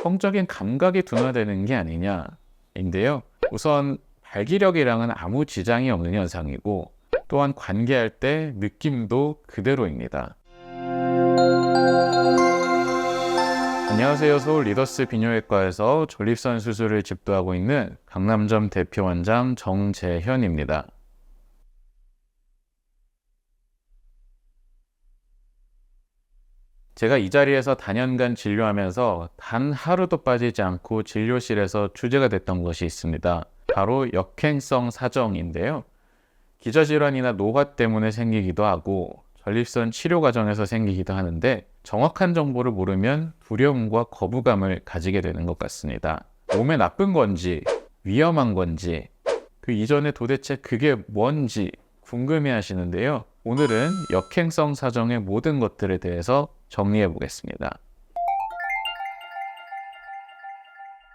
성적인 감각이 둔화되는 게 아니냐인데요. 우선 발기력이랑은 아무 지장이 없는 현상이고, 또한 관계할 때 느낌도 그대로입니다. 안녕하세요. 서울 리더스 비뇨기과에서 전립선 수술을 집도하고 있는 강남점 대표 원장 정재현입니다. 제가 이 자리에서 다년간 진료하면서 단 하루도 빠지지 않고 진료실에서 주제가 됐던 것이 있습니다. 바로 역행성 사정인데요. 기저질환이나 노화 때문에 생기기도 하고 전립선 치료 과정에서 생기기도 하는데, 정확한 정보를 모르면 두려움과 거부감을 가지게 되는 것 같습니다. 몸에 나쁜 건지 위험한 건지 그 이전에 도대체 그게 뭔지 궁금해 하시는데요. 오늘은 역행성 사정의 모든 것들에 대해서 정리해 보겠습니다.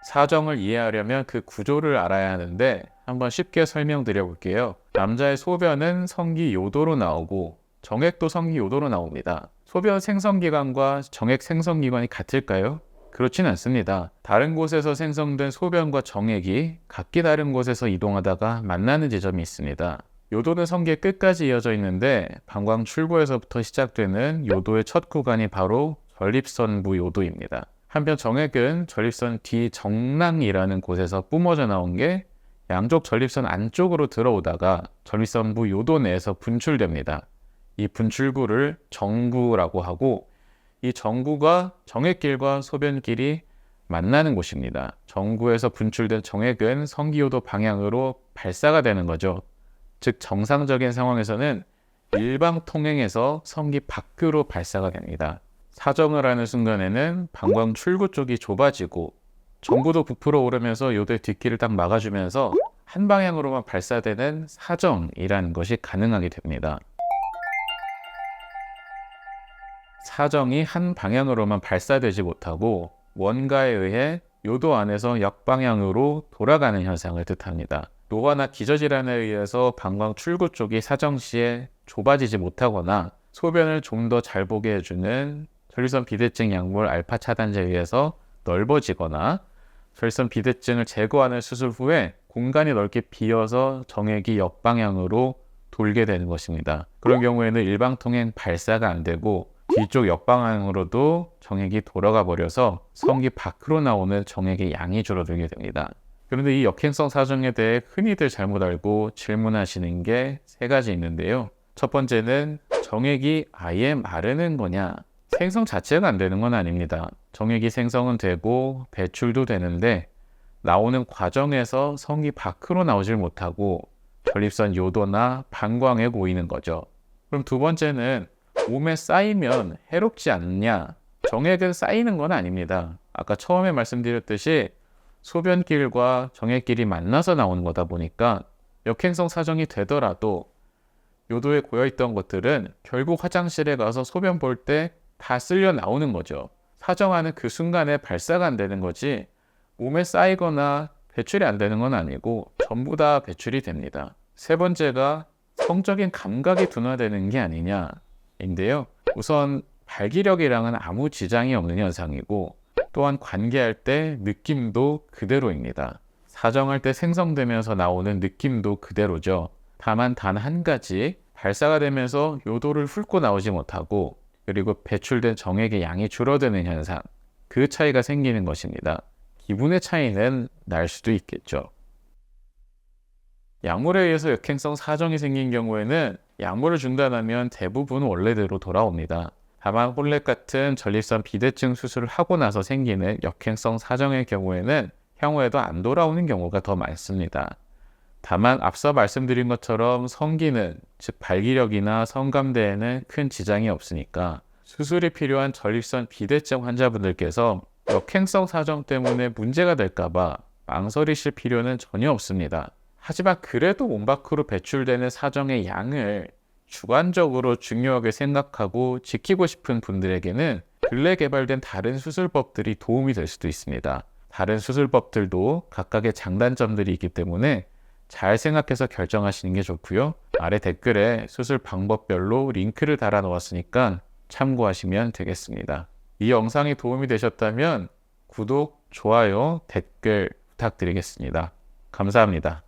사정을 이해하려면 그 구조를 알아야 하는데, 한번 쉽게 설명드려 볼게요. 남자의 소변은 성기 요도로 나오고 정액도 성기 요도로 나옵니다. 소변 생성기관과 정액 생성기관이 같을까요? 그렇진 않습니다. 다른 곳에서 생성된 소변과 정액이 각기 다른 곳에서 이동하다가 만나는 지점이 있습니다. 요도는 성기의 끝까지 이어져 있는데, 방광 출구에서부터 시작되는 요도의 첫 구간이 바로 전립선부 요도입니다. 한편 정액은 전립선 뒤 정낭이라는 곳에서 뿜어져 나온 게 양쪽 전립선 안쪽으로 들어오다가 전립선부 요도 내에서 분출됩니다. 이 분출구를 정구라고 하고, 이 정구가 정액길과 소변길이 만나는 곳입니다. 정구에서 분출된 정액은 성기요도 방향으로 발사가 되는 거죠. 즉 정상적인 상황에서는 일방통행에서 성기 밖으로 발사가 됩니다. 사정을 하는 순간에는 방광 출구 쪽이 좁아지고 정구도 부풀어 오르면서 요도의 뒷길을 딱 막아주면서 한 방향으로만 발사되는 사정이라는 것이 가능하게 됩니다. 사정이 한 방향으로만 발사되지 못하고 뭔가에 의해 요도 안에서 역방향으로 돌아가는 현상을 뜻합니다. 노화나 기저질환에 의해서 방광 출구 쪽이 사정 시에 좁아지지 못하거나 소변을 좀 더 잘 보게 해주는 전립선 비대증 약물 알파 차단제에 의해서 넓어지거나, 전립선 비대증을 제거하는 수술 후에 공간이 넓게 비어서 정액이 역방향으로 돌게 되는 것입니다. 그런 경우에는 일방통행 발사가 안 되고 뒤쪽 역방향으로도 정액이 돌아가 버려서 성기 밖으로 나오는 정액의 양이 줄어들게 됩니다. 그런데 이 역행성 사정에 대해 흔히들 잘못 알고 질문하시는 게 세 가지 있는데요. 첫 번째는 정액이 아예 마르는 거냐? 생성 자체가 안 되는 건 아닙니다. 정액이 생성은 되고 배출도 되는데, 나오는 과정에서 성기 밖으로 나오질 못하고 전립선 요도나 방광에 고이는 거죠. 그럼 두 번째는 몸에 쌓이면 해롭지 않냐? 정액은 쌓이는 건 아닙니다. 아까 처음에 말씀드렸듯이 소변길과 정액길이 만나서 나오는 거다 보니까 역행성 사정이 되더라도 요도에 고여있던 것들은 결국 화장실에 가서 소변 볼 때 다 쓸려 나오는 거죠. 사정하는 그 순간에 발사가 안 되는 거지, 몸에 쌓이거나 배출이 안 되는 건 아니고 전부 다 배출이 됩니다. 세 번째가 성적인 감각이 둔화되는 게 아니냐인데요. 우선 발기력이랑은 아무 지장이 없는 현상이고, 또한 관계할 때 느낌도 그대로입니다. 사정할 때 생성되면서 나오는 느낌도 그대로죠. 다만 단 한 가지, 발사가 되면서 요도를 훑고 나오지 못하고 그리고 배출된 정액의 양이 줄어드는 현상, 그 차이가 생기는 것입니다. 기분의 차이는 날 수도 있겠죠. 약물에 의해서 역행성 사정이 생긴 경우에는 약물을 중단하면 대부분 원래대로 돌아옵니다. 다만 홀렉 같은 전립선 비대증 수술을 하고 나서 생기는 역행성 사정의 경우에는 향후에도 안 돌아오는 경우가 더 많습니다. 다만 앞서 말씀드린 것처럼 성기는, 즉 발기력이나 성감대에는 큰 지장이 없으니까 수술이 필요한 전립선 비대증 환자분들께서 역행성 사정 때문에 문제가 될까봐 망설이실 필요는 전혀 없습니다. 하지만 그래도 몸 밖으로 배출되는 사정의 양을 주관적으로 중요하게 생각하고 지키고 싶은 분들에게는 근래 개발된 다른 수술법들이 도움이 될 수도 있습니다. 다른 수술법들도 각각의 장단점들이 있기 때문에 잘 생각해서 결정하시는 게 좋고요. 아래 댓글에 수술 방법별로 링크를 달아 놓았으니까 참고하시면 되겠습니다. 이 영상이 도움이 되셨다면 구독, 좋아요, 댓글 부탁드리겠습니다. 감사합니다.